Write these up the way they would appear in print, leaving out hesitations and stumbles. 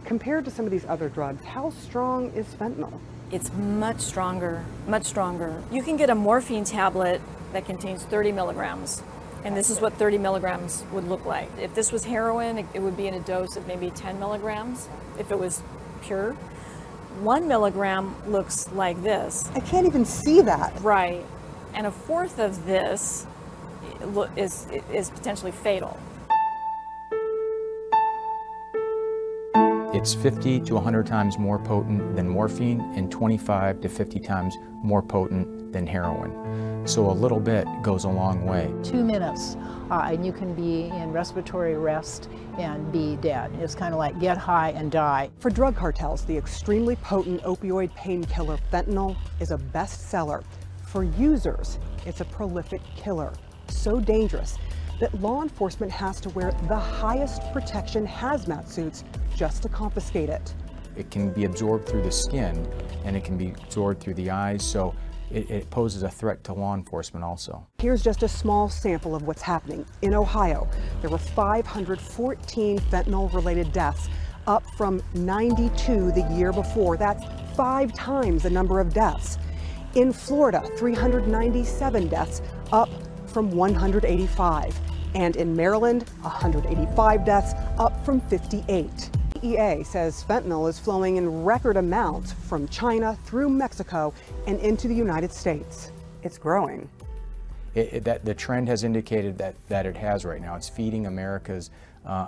Compared to some of these other drugs, how strong is fentanyl? It's much stronger, much stronger. You can get a morphine tablet that contains 30 milligrams, and this is what 30 milligrams would look like. If this was heroin, it would be in a dose of maybe 10 milligrams, if it was pure. 1 milligram looks like this. I can't even see that. Right, and a fourth of this is potentially fatal. It's 50 to 100 times more potent than morphine and 25 to 50 times more potent than heroin. So a little bit goes a long way. 2 minutes and you can be in respiratory arrest and be dead. It's kind of like get high and die. For drug cartels, the extremely potent opioid painkiller fentanyl is a bestseller. For users, it's a prolific killer, so dangerous that law enforcement has to wear the highest protection hazmat suits just to confiscate it. It can be absorbed through the skin and it can be absorbed through the eyes, so it poses a threat to law enforcement also. Here's just a small sample of what's happening. In Ohio, there were 514 fentanyl-related deaths, up from 92 the year before. That's 5 times the number of deaths. In Florida, 397 deaths, up from 185. And in Maryland, 185 deaths, up from 58. DEA says fentanyl is flowing in record amounts from China through Mexico and into the United States. It's growing. The trend has indicated that it has right now. It's feeding America's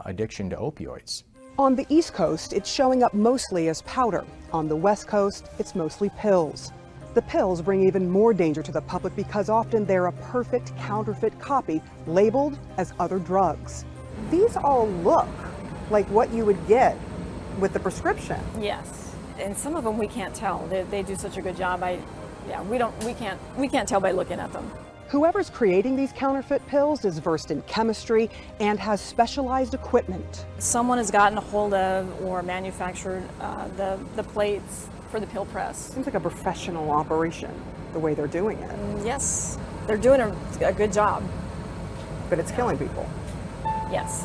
addiction to opioids. On the East Coast, it's showing up mostly as powder. On the West Coast, it's mostly pills. The pills bring even more danger to the public because often they're a perfect counterfeit copy labeled as other drugs. These all look like what you would get with the prescription. Yes, and some of them we can't tell. They do such a good job. We can't tell by looking at them. Whoever's creating these counterfeit pills is versed in chemistry and has specialized equipment. Someone has gotten a hold of or manufactured the plates for the pill press. Seems like a professional operation, the way they're doing it. Yes, they're doing a good job. But it's killing people. Yes.